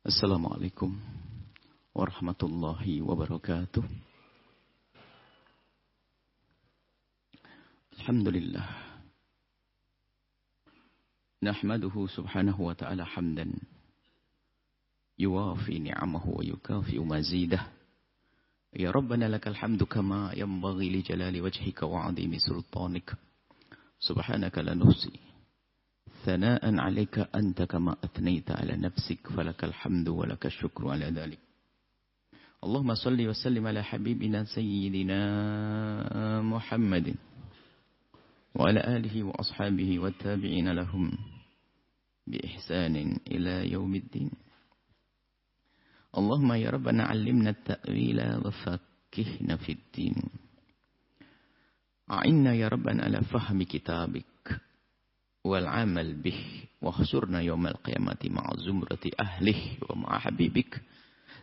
Assalamualaikum warahmatullahi wabarakatuh. Alhamdulillah. Nahmaduhu subhanahu wa ta'ala hamdan. Yuwafi ni'amahu wa yukafi'u mazidah. Ya Rabbana lakal hamdu kama yanbaghi li jalali wajhika wa 'azimi sultanik. Subhanaka la nuhsi ثناء عليك أنت كما أثنيت على نفسك فلك الحمد ولك الشكر على ذلك. اللهم صل وسلم على حبيبنا سيدنا محمد وعلى آله وأصحابه والتابعين لهم بإحسان إلى يوم الدين. اللهم يا ربنا علمنا التأويل وفقهنا في الدين. أعنا يا ربنا على فهم كتابك والعمل به واحشرنا يوم القيامة مع زمرة أهله ومع حبيبك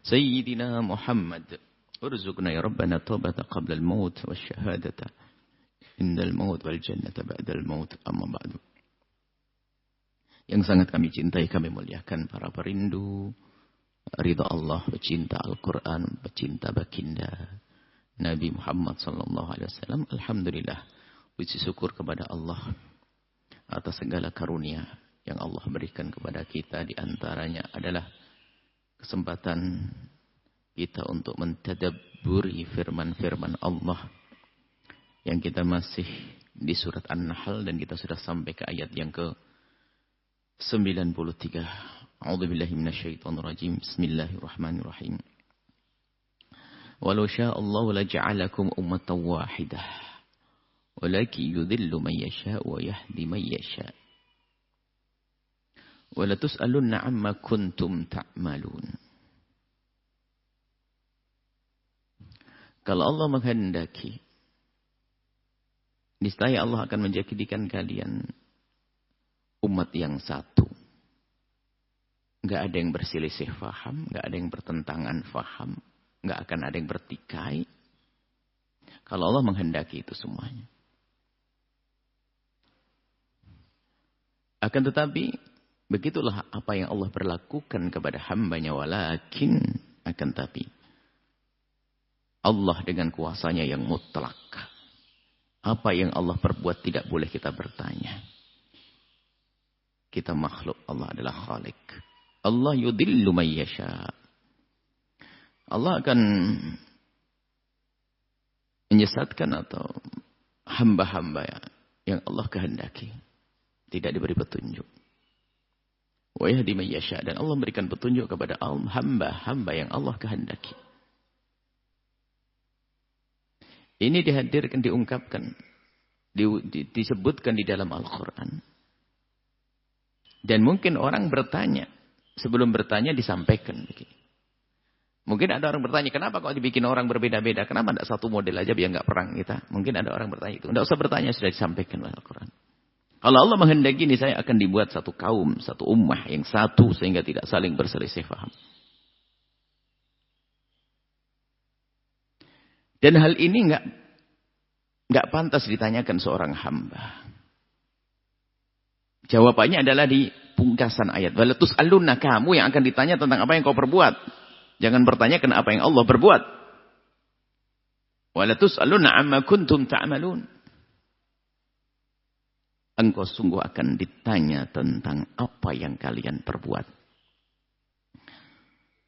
سيدنا محمد. ارزقنا يا ربنا توبة قبل الموت والشهادة عند الموت والجنة بعد الموت. أما بعد. Yang sangat kami cintai, kami muliakan para perindu ridha Allah, pecinta Al-Quran, pecinta baginda Nabi Muhammad sallallahu alaihi wasallam. Alhamdulillah, puji syukur kepada Allah atas segala karunia yang Allah berikan kepada kita. Di antaranya adalah kesempatan kita untuk mentadabburi firman-firman Allah yang kita masih di surat An-Nahl dan kita sudah sampai ke ayat yang ke-93. A'udzubillahi minasyaitonirrajim. Bismillahirrahmanirrahim. Walau sya'allahu laja'alakum ummatan wahidah. Walakin yudhillu man yasha' wa yahdi man yasha'. Wa la tus'alunna 'amma kuntum ta'malun. Kalau Allah menghendaki, niscaya Allah akan menjadikan kalian umat yang satu. Enggak ada yang berselisih faham, enggak ada yang bertentangan faham, enggak akan ada yang bertikai. Kalau Allah menghendaki itu semuanya. Akan tetapi, begitulah apa yang Allah berlakukan kepada hambanya. Walakin, akan tapi, Allah dengan kuasanya yang mutlak. Apa yang Allah perbuat tidak boleh kita bertanya. Kita makhluk, Allah adalah khalik. Allah yudillu man yasha. Allah akan menyesatkan atau hamba-hamba yang Allah kehendaki. Tidak diberi petunjuk. Wa yahdi man yasha, dan Allah memberikan petunjuk kepada hamba-hamba yang Allah kehendaki. Ini dihadirkan, diungkapkan, disebutkan di dalam Al-Quran. Dan mungkin orang bertanya, sebelum bertanya disampaikan. Mungkin ada orang bertanya, kenapa kok dibikin orang berbeda-beda? Kenapa tidak satu model aja biar nggak perang kita? Mungkin ada orang bertanya itu. Tidak usah bertanya, sudah disampaikan oleh Al-Quran. Kalau Allah menghendaki ini, saya akan dibuat satu kaum, satu ummah yang satu sehingga tidak saling berselisih faham. Dan hal ini enggak pantas ditanyakan seorang hamba. Jawabannya adalah di pungkasan ayat. Walatus alunna, kamu yang akan ditanya tentang apa yang kau perbuat. Jangan bertanyakan apa yang Allah berbuat. Walatus alunna amma kuntum ta'malun. Engkau sungguh akan ditanya tentang apa yang kalian perbuat.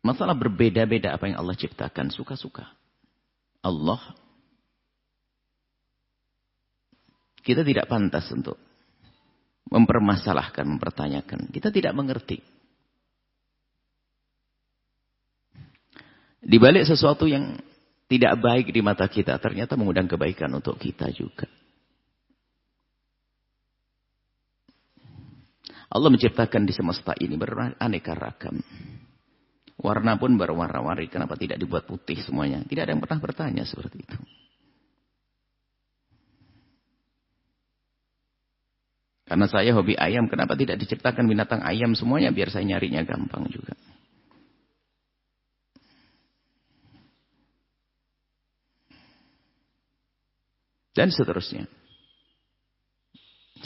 Masalah berbeda-beda apa yang Allah ciptakan, suka-suka. Allah, kita tidak pantas untuk mempermasalahkan, mempertanyakan. Kita tidak mengerti. Di balik sesuatu yang tidak baik di mata kita, ternyata mengundang kebaikan untuk kita juga. Allah menciptakan di semesta ini beraneka ragam. Warna pun berwarna-warni. Kenapa tidak dibuat putih semuanya? Tidak ada yang pernah bertanya seperti itu. Karena saya hobi ayam, kenapa tidak diciptakan binatang ayam semuanya? Biar saya nyarinya gampang juga. Dan seterusnya.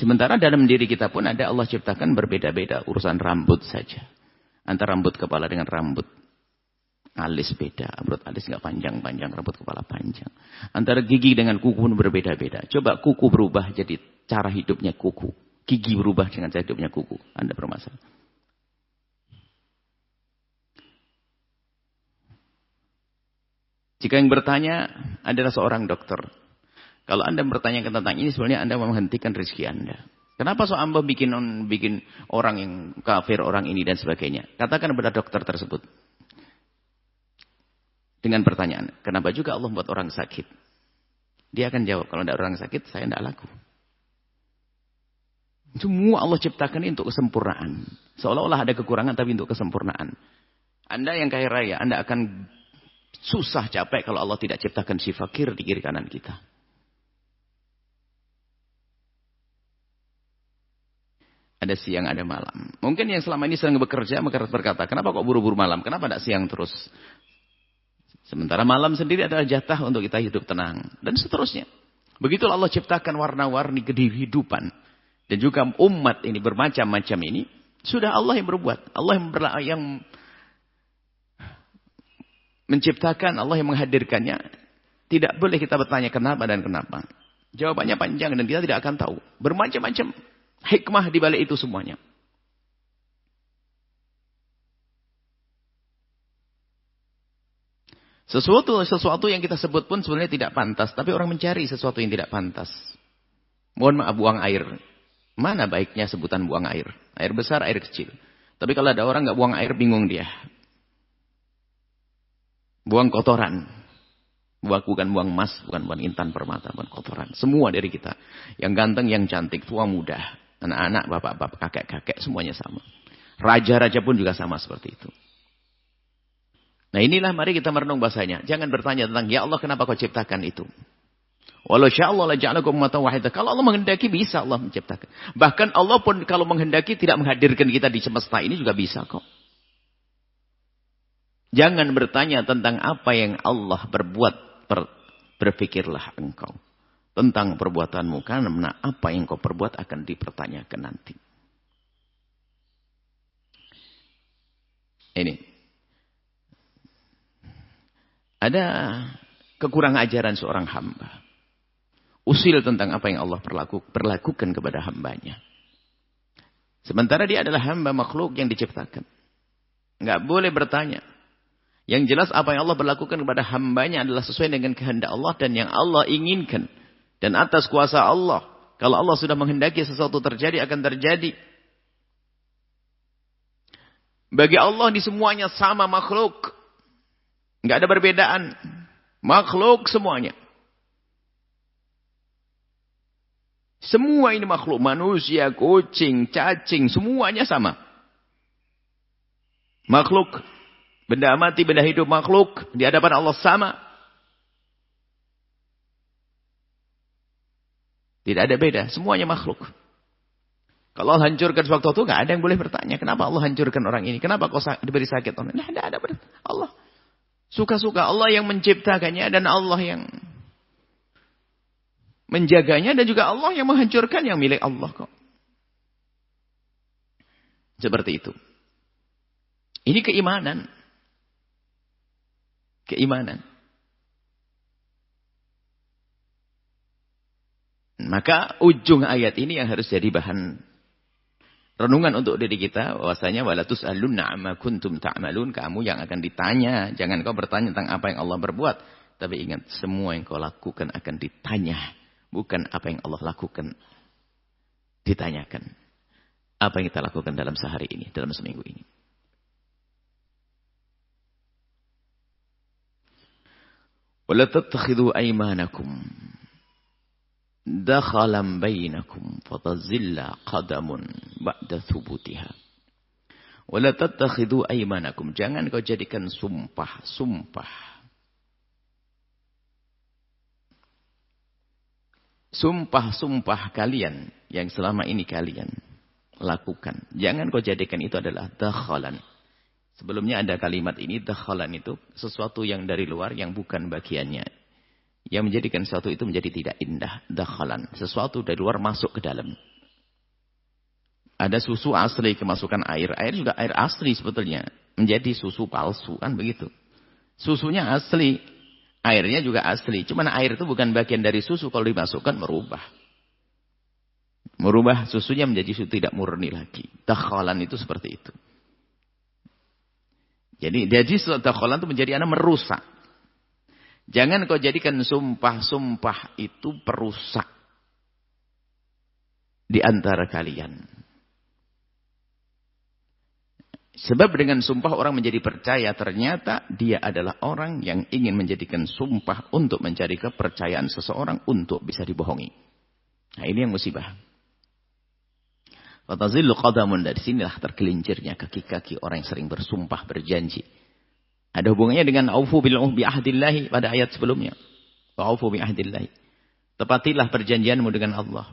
Sementara dalam diri kita pun ada Allah ciptakan berbeda-beda. Urusan rambut saja. Antara rambut kepala dengan rambut alis beda. Rambut alis nggak panjang-panjang, rambut kepala panjang. Antara gigi dengan kuku pun berbeda-beda. Coba kuku berubah jadi cara hidupnya kuku. Gigi berubah dengan cara hidupnya kuku. Anda bermasalah. Jika yang bertanya adalah seorang dokter. Kalau Anda bertanya tentang ini, sebenarnya Anda menghentikan rezeki Anda. Kenapa so Anda bikin orang yang kafir, orang ini dan sebagainya? Katakan kepada dokter tersebut. Dengan pertanyaan, kenapa juga Allah membuat orang sakit? Dia akan jawab, kalau tidak orang sakit, saya tidak laku. Semua Allah ciptakan ini untuk kesempurnaan. Seolah-olah ada kekurangan, tapi untuk kesempurnaan. Anda yang kaya raya, Anda akan susah capek kalau Allah tidak ciptakan si fakir di kiri kanan kita. Ada siang, ada malam. Mungkin yang selama ini sedang bekerja, maka berkata, kenapa kok buru-buru malam? Kenapa tidak siang terus? Sementara malam sendiri adalah jatah untuk kita hidup tenang. Dan seterusnya. Begitulah Allah ciptakan warna-warni kehidupan. Dan juga umat ini bermacam-macam ini. Sudah Allah yang berbuat. Allah yang menciptakan, Allah yang menghadirkannya. Tidak boleh kita bertanya kenapa dan kenapa. Jawabannya panjang dan kita tidak akan tahu. Bermacam-macam hikmah di balik itu semuanya. Sesuatu yang kita sebut pun sebenarnya tidak pantas. Tapi orang mencari sesuatu yang tidak pantas. Mohon maaf, buang air. Mana baiknya sebutan buang air? Air besar, air kecil. Tapi kalau ada orang nggak buang air, bingung dia. Buang kotoran. Bukan buang emas, bukan buang intan permata, bukan kotoran. Semua dari kita. Yang ganteng, yang cantik, tua muda. Anak-anak, bapak-bapak, kakek-kakek, semuanya sama. Raja-raja pun juga sama seperti itu. Nah inilah mari kita merenung bahasanya. Jangan bertanya tentang, ya Allah kenapa kau ciptakan itu. Walau sya'allah la ja'alakum ummatan wahidah. Kalau Allah menghendaki bisa Allah menciptakan. Bahkan Allah pun kalau menghendaki tidak menghadirkan kita di semesta ini juga bisa kok. Jangan bertanya tentang apa yang Allah berbuat. Berpikirlah engkau. Tentang perbuatanmu. Karena apa yang kau perbuat akan dipertanyakan nanti. Ini. Ada kekurangan ajaran seorang hamba. Usil tentang apa yang Allah perlakukan kepada hambanya. Sementara dia adalah hamba makhluk yang diciptakan. Enggak boleh bertanya. Yang jelas apa yang Allah berlakukan kepada hambanya adalah sesuai dengan kehendak Allah dan yang Allah inginkan. Dan atas kuasa Allah. Kalau Allah sudah menghendaki sesuatu terjadi akan terjadi. Bagi Allah di semuanya sama makhluk. Enggak ada perbedaan. Makhluk semuanya. Semua ini makhluk. Manusia, kucing, cacing. Semuanya sama. Makhluk. Benda mati, benda hidup makhluk. Di hadapan Allah sama. Tidak ada beda. Semuanya makhluk. Kalau Allah hancurkan sewaktu itu, enggak ada yang boleh bertanya. Kenapa Allah hancurkan orang ini? Kenapa kau diberi sakit? Tidak ada. Allah. Suka-suka Allah yang menciptakannya dan Allah yang menjaganya dan juga Allah yang menghancurkan yang milik Allah kok. Seperti itu. Ini keimanan. Keimanan. Maka ujung ayat ini yang harus jadi bahan renungan untuk diri kita bahwasanya wala tus'alunna amma kuntum ta'malun, kamu yang akan ditanya. Jangan kau bertanya tentang apa yang Allah berbuat, tapi ingat semua yang kau lakukan akan ditanya, bukan apa yang Allah lakukan ditanyakan. Apa yang kita lakukan dalam sehari ini, dalam seminggu ini. Wala tattakhidhu aymanakum dakhalan bainakum fatazilla qadamun ba'da thubutiha. Wala tattakhidhu aymanakum, jangan kau jadikan sumpah kalian yang selama ini kalian lakukan. Jangan kau jadikan itu adalah dakhalan. Sebelumnya ada kalimat ini, dakhalan itu sesuatu yang dari luar yang bukan bagiannya. Yang menjadikan sesuatu itu menjadi tidak indah. Dakhalan. Sesuatu dari luar masuk ke dalam. Ada susu asli kemasukan air. Air juga air asli sebetulnya. Menjadi susu palsu kan begitu. Susunya asli. Airnya juga asli. Cuman air itu bukan bagian dari susu. Kalau dimasukkan merubah. Merubah susunya menjadi susu tidak murni lagi. Dakhalan itu seperti itu. Jadi dakhalan itu menjadi anak merusak. Jangan kau jadikan sumpah-sumpah itu perusak. Di antara kalian. Sebab dengan sumpah orang menjadi percaya. Ternyata dia adalah orang yang ingin menjadikan sumpah untuk mencari kepercayaan seseorang untuk bisa dibohongi. Nah ini yang musibah. Fatazillu qadamun, dari sinilah tergelincirnya kaki-kaki orang yang sering bersumpah berjanji. Ada hubungannya dengan aufu bil uhdi ahdillahi pada ayat sebelumnya. Aufu bi ahdillahi. Tepatilah perjanjianmu dengan Allah.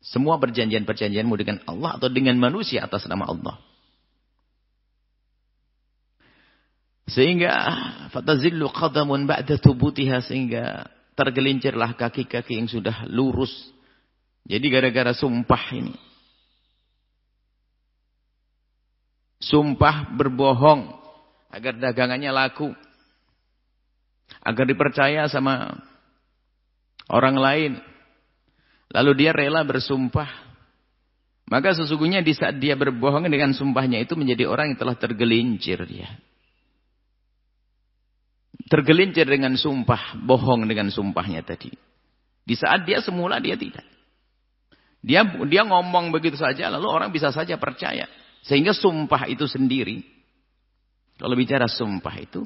Semua perjanjian-perjanjianmu dengan Allah atau dengan manusia atas nama Allah. Sehingga fatazillu qadamun ba'da thubutiha, sehingga tergelincirlah kaki-kaki yang sudah lurus. Jadi gara-gara sumpah ini. Sumpah berbohong agar dagangannya laku. Agar dipercaya sama orang lain. Lalu dia rela bersumpah. Maka sesungguhnya di saat dia berbohong dengan sumpahnya itu menjadi orang yang telah tergelincir dia. Tergelincir dengan sumpah, bohong dengan sumpahnya tadi. Di saat dia semula dia tidak. Dia ngomong begitu saja, lalu orang bisa saja percaya. Sehingga sumpah itu sendiri, kalau bicara sumpah itu,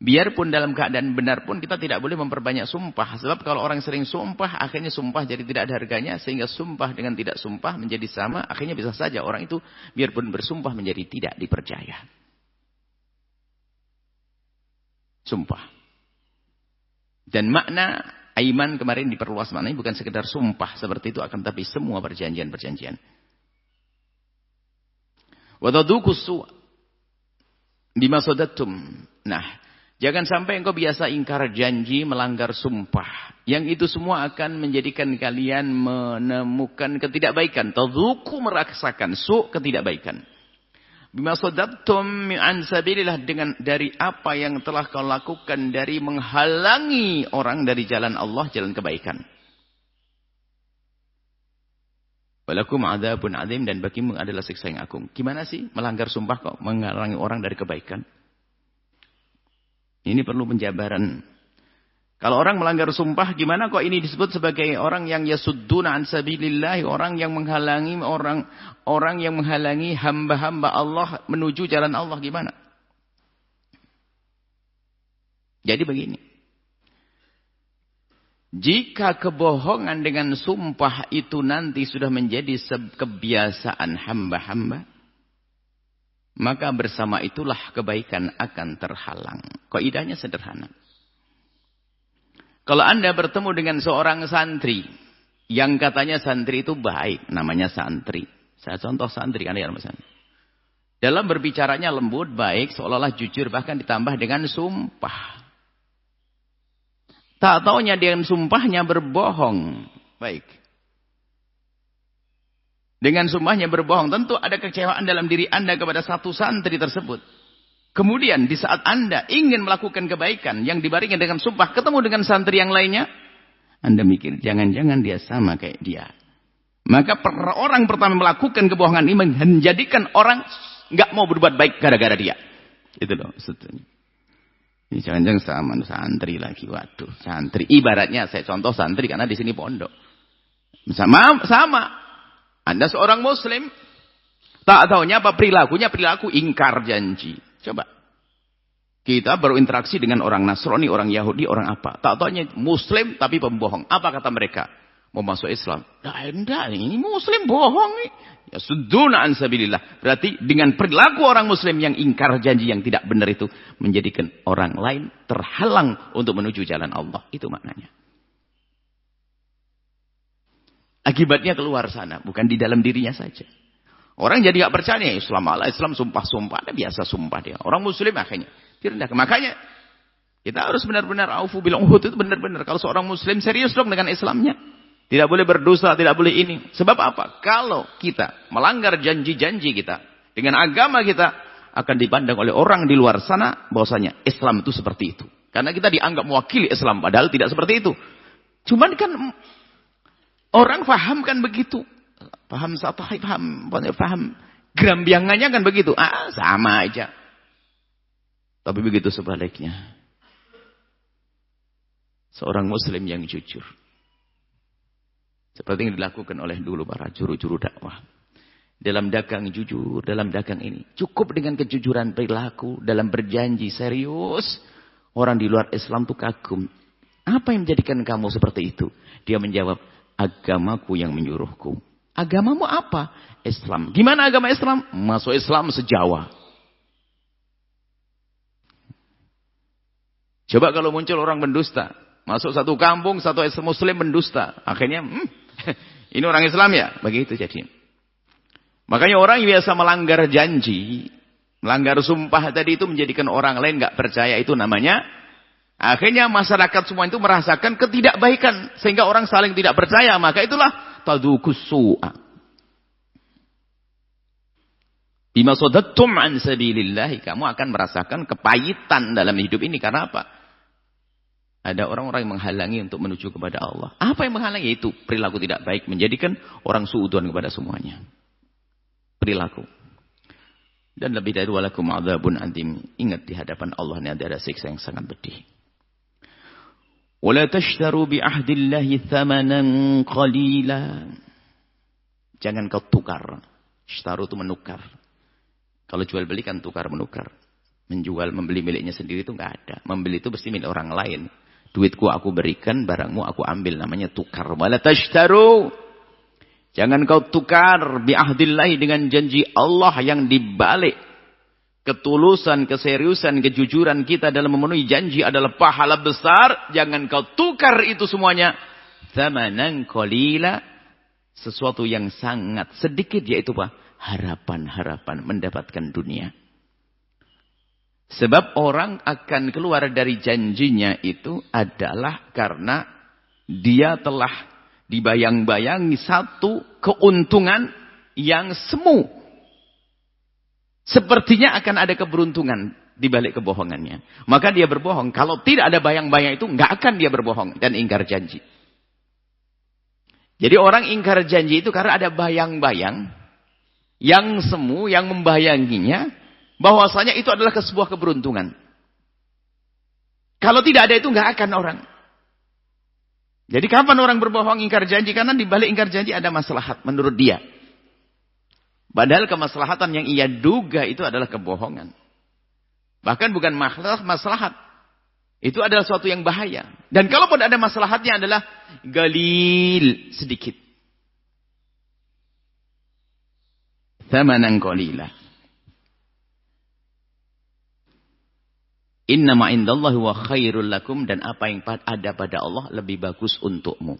biarpun dalam keadaan benar pun kita tidak boleh memperbanyak sumpah. Sebab kalau orang sering sumpah, akhirnya sumpah jadi tidak ada harganya. Sehingga sumpah dengan tidak sumpah menjadi sama. Akhirnya bisa saja orang itu biarpun bersumpah menjadi tidak dipercaya. Sumpah. Dan makna aiman kemarin diperluas maknanya bukan sekedar sumpah seperti itu, akan tapi semua perjanjian-perjanjian. Wa tadhuqus su' bima sadattum. Nah, jangan sampai engkau biasa ingkar janji, melanggar sumpah. Yang itu semua akan menjadikan kalian menemukan ketidakbaikan. Tadhuqu, merasakan, su' ketidakbaikan. Bima sadattum an sabilillah, dengan dari apa yang telah kau lakukan dari menghalangi orang dari jalan Allah, jalan kebaikan. Walakum adzabun adzim, dan bagimu adalah siksa yang agung. Gimana sih melanggar sumpah kok menghalangi orang dari kebaikan? Ini perlu penjabaran. Kalau orang melanggar sumpah, gimana kok ini disebut sebagai orang yang yasudduna an sabilillah, orang yang menghalangi orang yang menghalangi hamba-hamba Allah menuju jalan Allah, gimana? Jadi begini. Jika kebohongan dengan sumpah itu nanti sudah menjadi kebiasaan hamba-hamba, maka bersama itulah kebaikan akan terhalang. Kaidahnya sederhana. Kalau Anda bertemu dengan seorang santri yang katanya santri itu baik, namanya santri. Saya contoh santri kan ya, dalam berbicaranya lembut, baik, seolah-olah jujur, bahkan ditambah dengan sumpah. Tak taunya dengan sumpahnya berbohong. Baik. Dengan sumpahnya berbohong, tentu ada kecewaan dalam diri Anda kepada satu santri tersebut. Kemudian di saat Anda ingin melakukan kebaikan yang dibaringkan dengan sumpah, ketemu dengan santri yang lainnya, Anda mikir, jangan-jangan dia sama kayak dia. Maka orang pertama melakukan kebohongan ini menjadikan orang nggak mau berbuat baik gara-gara dia. Itu loh sebetulnya. Ini jangan-jangan sama santri lagi. Waduh, santri. Ibaratnya saya contoh santri karena di sini pondok. Sama. Anda seorang muslim, tak taunya apa perilakunya, perilaku ingkar janji. Coba. Kita berinteraksi dengan orang Nasrani, orang Yahudi, orang apa. Tak taunya muslim tapi pembohong. Apa kata mereka? Mau masuk Islam. Nah, enggak, ini muslim bohong nih. Ya sudduna an sabilillah. Berarti dengan perilaku orang muslim yang ingkar janji yang tidak benar itu menjadikan orang lain terhalang untuk menuju jalan Allah. Itu maknanya. Akibatnya keluar sana, bukan di dalam dirinya saja. Orang jadi gak percaya, Islam Allah, Islam sumpah-sumpah, ada biasa sumpah dia. Orang muslim akhirnya direndahkan. Makanya kita harus benar-benar aufu bil uhud, itu benar-benar. Kalau seorang muslim serius dong dengan Islamnya. Tidak boleh berdosa, tidak boleh ini. Sebab apa? Kalau kita melanggar janji-janji kita dengan agama kita, akan dipandang oleh orang di luar sana bahwasanya Islam itu seperti itu. Karena kita dianggap mewakili Islam, padahal tidak seperti itu. Cuman kan orang paham kan begitu. Paham satahi, paham gerambiangannya kan begitu. Sama aja. Tapi begitu sebaliknya. Seorang muslim yang jujur. Seperti yang dilakukan oleh dulu para juru-juru dakwah. Dalam dagang jujur, dalam dagang ini. Cukup dengan kejujuran perilaku, dalam berjanji serius. Orang di luar Islam itu kagum. Apa yang menjadikan kamu seperti itu? Dia menjawab, agamaku yang menyuruhku. Agamamu apa? Islam. Gimana agama Islam? Masuk Islam sejawa. Coba kalau muncul orang mendusta. Masuk satu kampung, satu muslim mendusta. Akhirnya, ini orang Islam ya? Begitu jadi. Makanya orang yang biasa melanggar janji, melanggar sumpah tadi itu menjadikan orang lain nggak percaya, itu namanya. Akhirnya masyarakat semua itu merasakan ketidakbaikan. Sehingga orang saling tidak percaya. Maka itulah tadukus su'a. Bima sodattum an sabilillahi. Kamu akan merasakan kepahitan dalam hidup ini. Karena apa? Ada orang-orang yang menghalangi untuk menuju kepada Allah. Apa yang menghalangi? Itu perilaku tidak baik. Menjadikan orang suudzon kepada semuanya. Perilaku. Dan lebih dari walakum adzabun adim. Ingat di hadapan Allah ini ada siksa yang sangat pedih. Wala tashtaru bi ahdillahi thamanan qalila. Jangan kau tukar. Ishtaru itu menukar. Kalau jual beli kan tukar menukar. Menjual, membeli miliknya sendiri itu enggak ada. Membeli itu mesti milik orang lain. Duitku aku berikan, barangmu aku ambil. Namanya tukar. Wala tashtaru. Jangan kau tukar bi ahdillahi dengan janji Allah yang dibalik. Ketulusan, keseriusan, kejujuran kita dalam memenuhi janji adalah pahala besar. Jangan kau tukar itu semuanya. Thamanan qalila. Sesuatu yang sangat sedikit, yaitu apa? Harapan-harapan mendapatkan dunia. Sebab orang akan keluar dari janjinya itu adalah karena dia telah dibayang-bayangi satu keuntungan yang semu. Sepertinya akan ada keberuntungan di balik kebohongannya. Maka dia berbohong. Kalau tidak ada bayang-bayang itu, nggak akan dia berbohong dan ingkar janji. Jadi orang ingkar janji itu karena ada bayang-bayang yang semu, yang membayanginya, bahwasanya itu adalah sebuah keberuntungan. Kalau tidak ada itu, nggak akan orang. Jadi kapan orang berbohong ingkar janji? Karena di balik ingkar janji ada maslahat menurut dia. Padahal kemaslahatan yang ia duga itu adalah kebohongan. Bahkan bukan maslahat. Itu adalah suatu yang bahaya. Dan kalaupun ada maslahatnya adalah galil, sedikit. Thamanan qalila. Innama indallahi wa khairul lakum, dan apa yang ada pada Allah lebih bagus untukmu.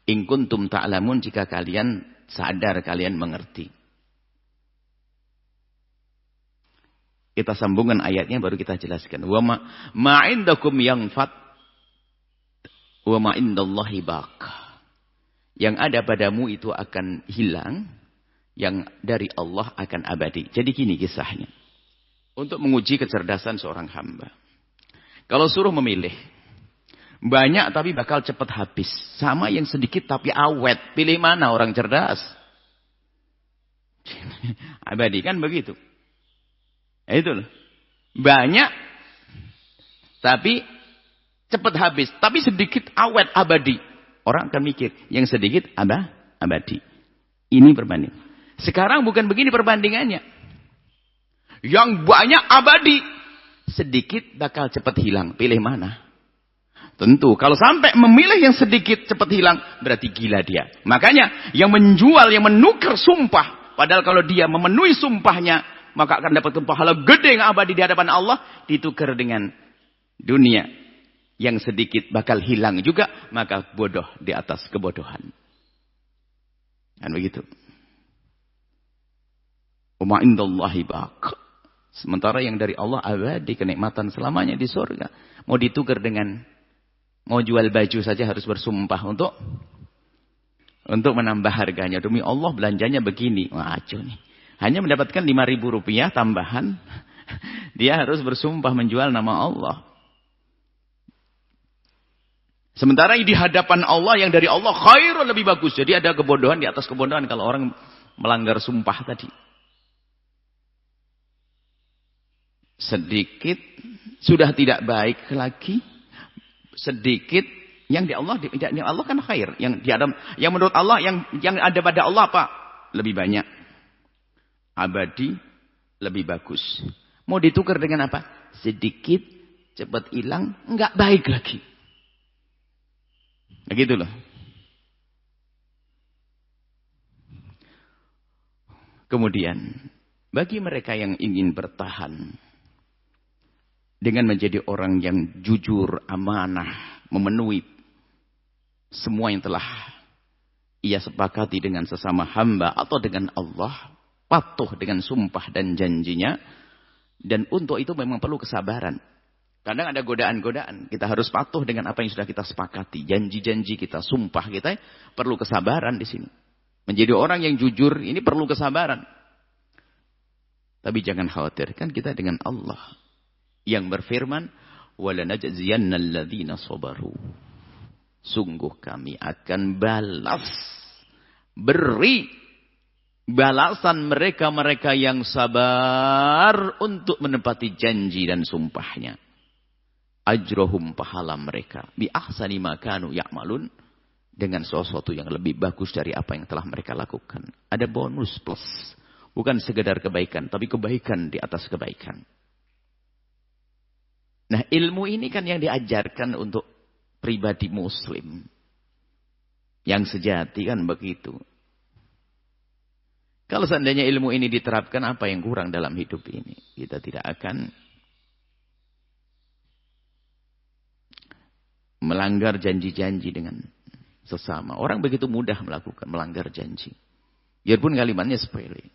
In kuntum ta'lamun, jika kalian sadar, kalian mengerti. Kita sambungkan ayatnya baru kita jelaskan. Wa ma indakum yanfad wa ma indallahi baq. Yang ada padamu itu akan hilang, yang dari Allah akan abadi. Jadi gini kisahnya. Untuk menguji kecerdasan seorang hamba. Kalau suruh memilih, banyak tapi bakal cepat habis. Sama yang sedikit tapi awet. Pilih mana orang cerdas? Abadi kan begitu. Itu loh. Banyak tapi cepat habis. Tapi sedikit awet abadi. Orang akan mikir. Yang sedikit abadi. Ini perbandingan. Sekarang bukan begini perbandingannya. Yang banyak abadi. Sedikit bakal cepat hilang. Pilih mana? Tentu, kalau sampai memilih yang sedikit cepat hilang, berarti gila dia. Makanya, yang menjual, yang menukar sumpah. Padahal kalau dia memenuhi sumpahnya, maka akan dapat pahala gede yang abadi di hadapan Allah. Ditukar dengan dunia. Yang sedikit bakal hilang juga, maka bodoh di atas kebodohan. Dan begitu. Wa indallahi baq. Sementara yang dari Allah abadi, kenikmatan selamanya di surga. Mau ditukar dengan Mau jual baju saja harus bersumpah untuk menambah harganya. Demi Allah belanjanya begini. Wah, acuh nih. Hanya mendapatkan 5.000 rupiah tambahan. Dia harus bersumpah menjual nama Allah. Sementara di hadapan Allah yang dari Allah khairul lebih bagus. Jadi ada kebodohan di atas kebodohan kalau orang melanggar sumpah tadi. Sedikit sudah tidak baik lagi. Sedikit yang di Allah kan khair. Yang menurut Allah yang ada pada Allah apa? Lebih banyak. Abadi lebih bagus. Mau ditukar dengan apa? Sedikit cepat hilang, enggak baik lagi. Begitu loh. Kemudian bagi mereka yang ingin bertahan dengan menjadi orang yang jujur, amanah, memenuhi semua yang telah ia sepakati dengan sesama hamba atau dengan Allah, patuh dengan sumpah dan janjinya, dan untuk itu memang perlu kesabaran. Kadang ada godaan-godaan, kita harus patuh dengan apa yang sudah kita sepakati, janji-janji kita, sumpah kita, perlu kesabaran di sini. Menjadi orang yang jujur ini perlu kesabaran. Tapi jangan khawatir, kan kita dengan Allah yang berfirman, "Walanajziyannal ladzina sabaru." Sungguh kami akan beri balasan mereka-mereka yang sabar untuk menepati janji dan sumpahnya. Ajrohum, pahala mereka, bi ahsani ma kanu ya'malun, dengan sesuatu yang lebih bagus dari apa yang telah mereka lakukan. Ada bonus plus, bukan sekedar kebaikan, tapi kebaikan di atas kebaikan. Nah, ilmu ini kan yang diajarkan untuk pribadi muslim. Yang sejati kan begitu. Kalau seandainya ilmu ini diterapkan, apa yang kurang dalam hidup ini? Kita tidak akan melanggar janji-janji dengan sesama. Orang begitu mudah melanggar janji. Biarpun kalimatnya sepele.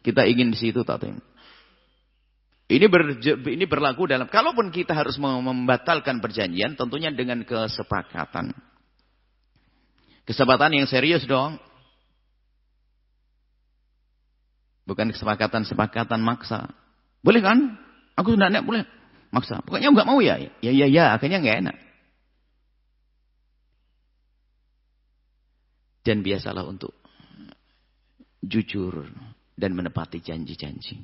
Kita ingin di situ, tak tahu. Ini berlaku dalam, kalaupun kita harus membatalkan perjanjian, tentunya dengan kesepakatan. Kesepakatan yang serius dong. Bukan kesepakatan maksa. Boleh kan? Aku sudah enak, boleh. Maksa. Pokoknya enggak mau ya. Ya. Akhirnya enggak enak. Dan biasalah untuk jujur dan menepati janji-janji.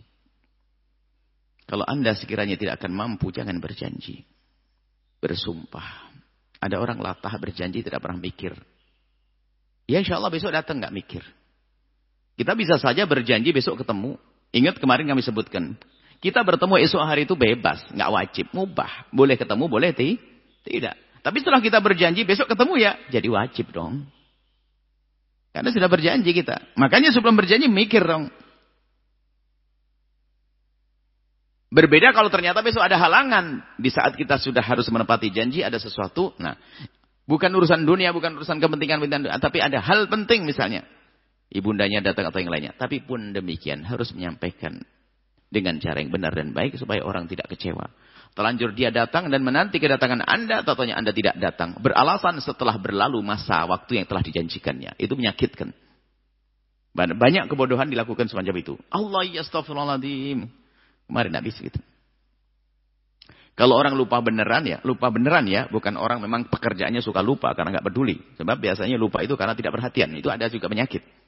Kalau Anda sekiranya tidak akan mampu, jangan berjanji. Bersumpah. Ada orang latah berjanji tidak pernah mikir. Ya insya Allah besok datang enggak mikir. Kita bisa saja berjanji besok ketemu. Ingat kemarin kami sebutkan. Kita bertemu esok hari itu bebas. Nggak wajib. Mubah. Boleh ketemu, boleh tidak. Tapi setelah kita berjanji besok ketemu ya. Jadi wajib dong. Karena sudah berjanji kita. Makanya sebelum berjanji mikir dong. Berbeda kalau ternyata besok ada halangan. Di saat kita sudah harus menepati janji ada sesuatu. Nah, bukan urusan dunia, bukan urusan kepentingan. Tapi ada hal penting misalnya. Ibundanya datang atau yang lainnya. Tapi pun demikian harus menyampaikan dengan cara yang benar dan baik supaya orang tidak kecewa. Terlanjur dia datang dan menanti kedatangan Anda, tentunya Anda tidak datang. Beralasan setelah berlalu masa waktu yang telah dijanjikannya. Itu menyakitkan. Banyak kebodohan dilakukan semacam itu. Allah ya astagfirullahaladzim. Kemarin habis gitu. Kalau orang lupa beneran ya. Bukan orang memang pekerjaannya suka lupa karena nggak peduli. Sebab biasanya lupa itu karena tidak perhatian. Itu ada juga penyakit.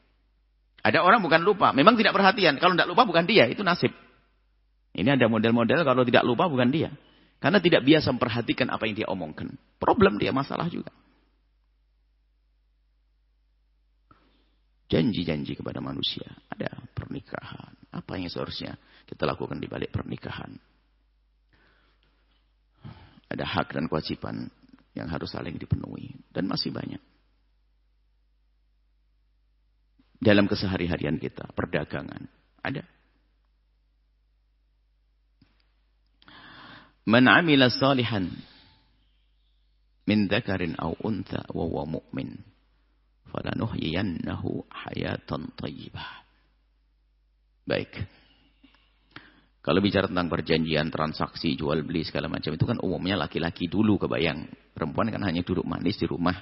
Ada orang bukan lupa, memang tidak perhatian. Kalau tidak lupa bukan dia, itu nasib. Ini ada model-model kalau tidak lupa bukan dia. Karena tidak biasa memperhatikan apa yang dia omongkan. Problem dia, masalah juga. Janji-janji kepada manusia. Ada pernikahan. Apa yang seharusnya kita lakukan di balik pernikahan. Ada hak dan kewajiban yang harus saling dipenuhi. Dan masih banyak. Dalam kesehari-harian kita, perdagangan. Ada. Man amila salihan min dzakarin aw untha wa huwa mu'min falanuhyiyannahu hayatan thayyibah. Baik. Kalau bicara tentang perjanjian, transaksi, jual beli segala macam itu kan umumnya laki-laki dulu kebayang. Perempuan kan hanya duduk manis di rumah.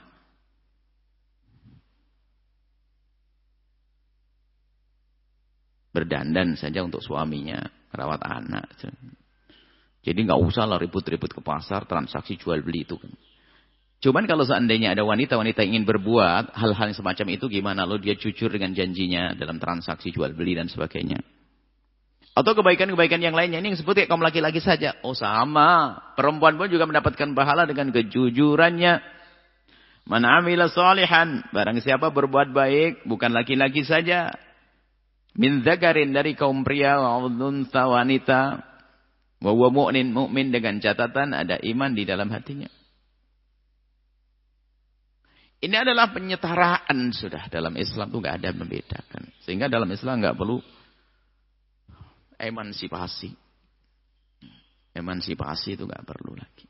Berdandan saja untuk suaminya, merawat anak. Jadi nggak usah lah ribut-ribut ke pasar, transaksi jual beli itu kan. Cuman kalau seandainya ada wanita-wanita ingin berbuat hal-hal yang semacam itu, gimana lo dia jujur dengan janjinya dalam transaksi jual beli dan sebagainya. Atau kebaikan-kebaikan yang lainnya, ini yang disebut kayak kaum laki-laki saja. Oh sama, perempuan pun juga mendapatkan pahala dengan kejujurannya. Man amila shalihan, barang siapa berbuat baik, bukan laki-laki saja. Min dzakarin, dari kaum pria, wa untha, wanita. Wa huwa mu'min dengan catatan ada iman di dalam hatinya. Ini adalah penyetaraan sudah. Dalam Islam itu nggak ada membedakan. Sehingga dalam Islam nggak perlu emansipasi. Emansipasi itu nggak perlu lagi.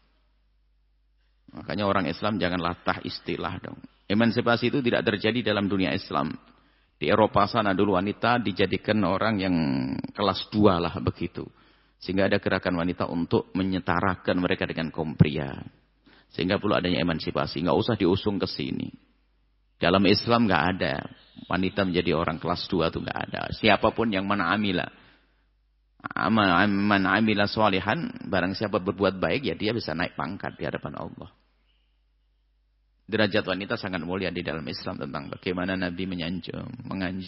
Makanya orang Islam jangan latah istilah dong. Emansipasi itu tidak terjadi dalam dunia Islam. Di Eropa sana dulu wanita dijadikan orang yang kelas 2 lah begitu. Sehingga ada gerakan wanita untuk menyetarakan mereka dengan kaum pria. Sehingga perlu adanya emansipasi. Nggak usah diusung ke sini. Dalam Islam nggak ada. Wanita menjadi orang kelas 2 itu nggak ada. Siapapun yang man amila sholihan. Barang siapa berbuat baik ya dia bisa naik pangkat di hadapan Allah. Derajat wanita sangat mulia di dalam Islam tentang bagaimana Nabi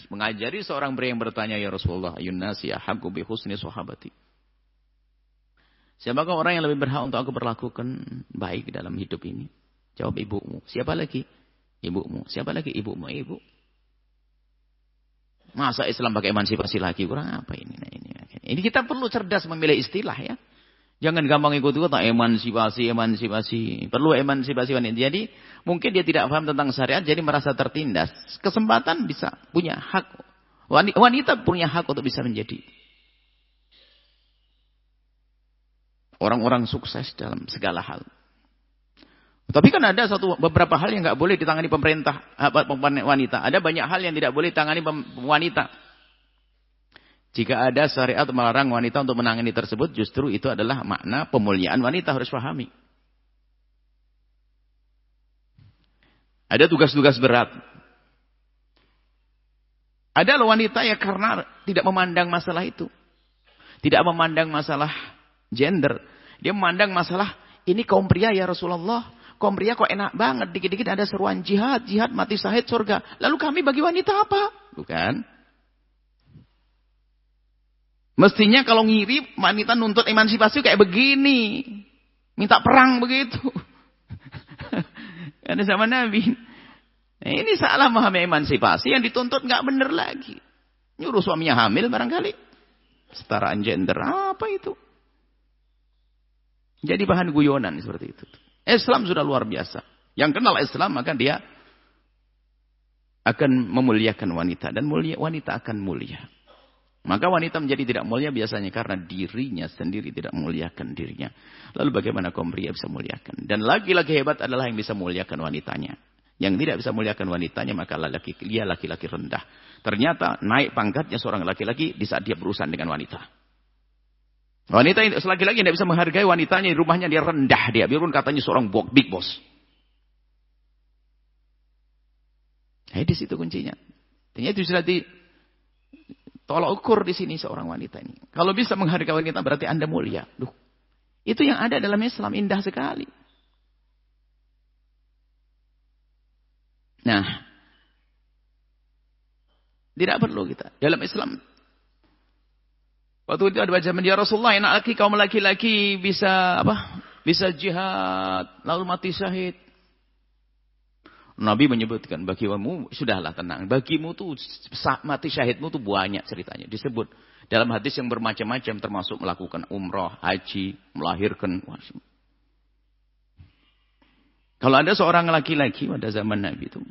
mengajari seorang pria yang bertanya, ya Rasulullah, ayun nasi ahaqqu bi husni sahabati. Siapakah orang yang lebih berhak untuk aku perlakukan baik dalam hidup ini? Jawab ibumu. Siapa lagi? Ibumu. Siapa lagi? Ibumu. Ibu. Masa Islam pakai emansipasi lagi? Kurang apa ini? Nah, ini kita perlu cerdas memilih istilah ya. Jangan gampang ikut-ikut emansipasi. Perlu emansipasi wanita. Jadi mungkin dia tidak paham tentang syariat, jadi merasa tertindas. Kesempatan bisa punya hak. Wanita punya hak untuk bisa menjadi orang-orang sukses dalam segala hal. Tapi kan ada beberapa hal yang nggak boleh ditangani pemerintah, wanita. Ada banyak hal yang tidak boleh ditangani wanita. Jika ada syariat melarang wanita untuk menangani tersebut, justru itu adalah makna pemuliaan wanita, harus pahami. Ada tugas-tugas berat. Ada wanita ya karena tidak memandang masalah itu. Tidak memandang masalah gender. Dia memandang masalah, ini kaum pria ya Rasulullah. Kaum pria kok enak banget. Dikit-dikit ada seruan jihad, mati syahid, surga. Lalu kami bagi wanita apa? Bukan. Mestinya kalau ngiri, wanita nuntut emansipasi kayak begini. Minta perang begitu. Ada sama Nabi. Nah, ini salah memahami emansipasi, yang dituntut nggak benar lagi. Nyuruh suaminya hamil barangkali. Setaraan gender, apa itu? Jadi bahan guyonan seperti itu. Islam sudah luar biasa. Yang kenal Islam maka dia akan memuliakan wanita. Dan wanita akan mulia. Maka wanita menjadi tidak mulia biasanya karena dirinya sendiri tidak memuliakan dirinya. Lalu bagaimana kaum pria bisa memuliakan? Dan laki-laki hebat adalah yang bisa memuliakan wanitanya. Yang tidak bisa memuliakan wanitanya maka dia laki-laki rendah. Ternyata naik pangkatnya seorang laki-laki di saat dia berurusan dengan wanita. Wanita ini laki-laki tidak bisa menghargai wanitanya di rumahnya, dia rendah dia. Biarpun katanya seorang big boss. Di situ kuncinya. Ternyata itu sudah tolak ukur di sini seorang wanita ini. Kalau bisa menghargai wanita berarti Anda mulia. Itu yang ada dalam Islam, indah sekali. Nah, tidak perlu kita dalam Islam. Waktu itu ada zaman ya Rasulullah, enak lagi kaum laki-laki bisa bisa jihad lalu mati syahid. Nabi menyebutkan bagimu sudahlah tenang, bagimu tuh mati syahidmu tuh banyak ceritanya disebut dalam hadis yang bermacam-macam termasuk melakukan umrah, haji, melahirkan. Kalau ada seorang laki-laki pada zaman Nabi itu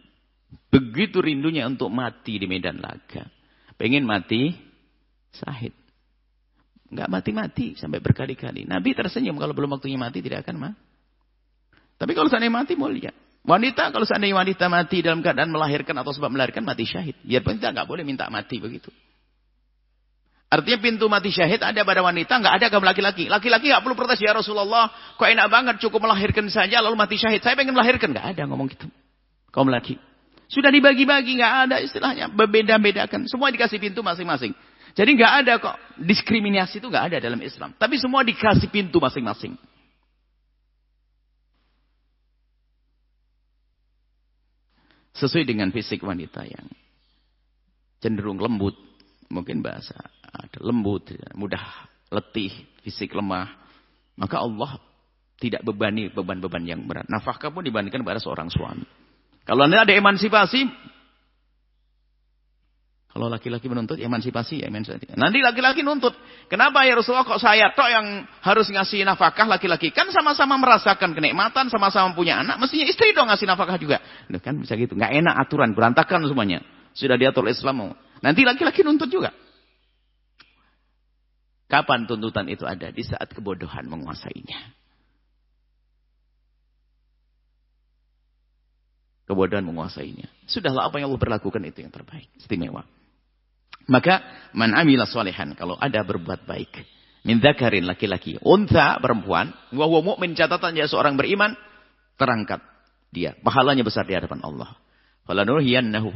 begitu rindunya untuk mati di medan laga, pengen mati syahid. Enggak mati-mati sampai berkali-kali. Nabi tersenyum kalau belum waktunya mati tidak akan mati. Tapi kalau seandainya mati mulia. Wanita kalau seandainya wanita mati dalam keadaan melahirkan atau sebab melahirkan mati syahid. Biarpun kita enggak boleh minta mati begitu. Artinya pintu mati syahid ada pada wanita, nggak ada pada laki-laki. Laki-laki nggak perlu protes, ya Rasulullah, kok enak banget cukup melahirkan saja lalu mati syahid. Saya pengen melahirkan, nggak ada ngomong gitu. Kaum laki sudah dibagi-bagi, nggak ada istilahnya berbeda-bedakan. Semua dikasih pintu masing-masing. Jadi nggak ada kok diskriminasi, itu nggak ada dalam Islam. Tapi semua dikasih pintu masing-masing. Sesuai dengan fisik wanita yang cenderung lembut, mungkin bahasa ada lembut, mudah letih, fisik lemah, maka Allah tidak bebani beban-beban yang berat. Nafkah pun dibandingkan pada seorang suami. Kalau Anda ada emansipasi, kalau laki-laki menuntut emansipasi, ya emansipasi. Nanti laki-laki nuntut, kenapa ya Rasulullah kok saya tok yang harus ngasih nafkah, laki-laki kan sama-sama merasakan kenikmatan, sama-sama punya anak, mestinya istri dong ngasih nafkah juga. Loh, kan bisa gitu, nggak enak aturan, berantakan semuanya. Sudah diatur Islam. Nanti laki-laki nuntut juga. Kapan tuntutan itu ada? Di saat kebodohan menguasainya. Kebodohan menguasainya. Sudahlah, apa yang Allah berlakukan itu yang terbaik. Istimewa. Maka, man amila sholihan. Kalau ada berbuat baik. Min dzakarin, laki-laki. Untha, perempuan. Wa huwa mu'min, catatannya seorang beriman. Terangkat dia. Pahalanya besar di hadapan Allah. Falanuhyiyannahu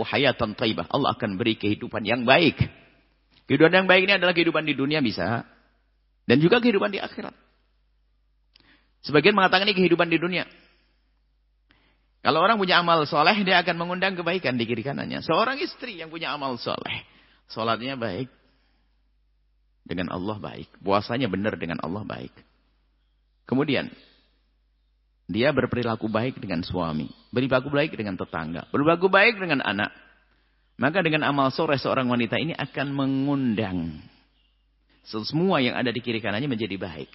hayatan thayyibah. Allah akan beri kehidupan yang baik. Kehidupan yang baik ini adalah kehidupan di dunia bisa. Dan juga kehidupan di akhirat. Sebagian mengatakan ini kehidupan di dunia. Kalau orang punya amal soleh, dia akan mengundang kebaikan di kiri kanannya. Seorang istri yang punya amal soleh. Sholatnya baik. Dengan Allah baik. Puasanya benar dengan Allah baik. Kemudian, dia berperilaku baik dengan suami. Berperilaku baik dengan tetangga. Berperilaku baik dengan anak. Maka dengan amal soleh seorang wanita ini akan mengundang semua yang ada di kiri kanannya menjadi baik.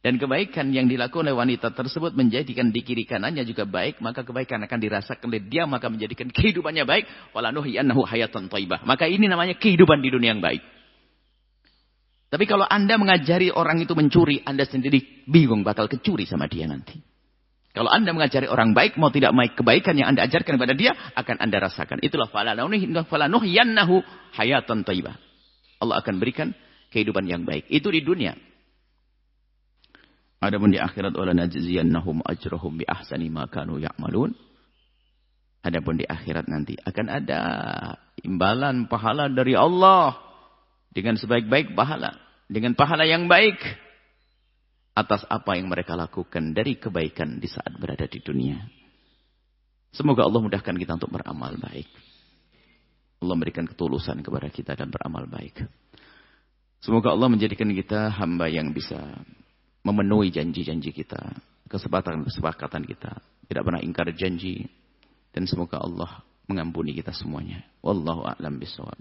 Dan kebaikan yang dilakukan oleh wanita tersebut menjadikan di kiri kanannya juga baik. Maka kebaikan akan dirasakan oleh dia. Maka menjadikan kehidupannya baik. Walanuhyiyannahu hayatan thayyibah. Maka ini namanya kehidupan di dunia yang baik. Tapi kalau Anda mengajari orang itu mencuri. Anda sendiri bingung bakal kecuri sama dia nanti. Kalau Anda mengajari orang baik. Mau tidak baik, kebaikan yang Anda ajarkan kepada dia. Akan Anda rasakan. Itulah falanuhyiyannahu hayatan thayyibah. Allah akan berikan kehidupan yang baik. Itu di dunia. Adapun di akhirat wala najziyannahum ajrahum bi ahsani ma kanu ya'malun. Adapun di akhirat nanti akan ada imbalan pahala dari Allah dengan sebaik-baik pahala, dengan pahala yang baik atas apa yang mereka lakukan dari kebaikan di saat berada di dunia. Semoga Allah mudahkan kita untuk beramal baik. Allah memberikan ketulusan kepada kita dan beramal baik. Semoga Allah menjadikan kita hamba yang bisa memenuhi janji-janji kita, kesepakatan kita, tidak pernah ingkar janji, dan semoga Allah mengampuni kita semuanya. Wallahu a'lam bishawab.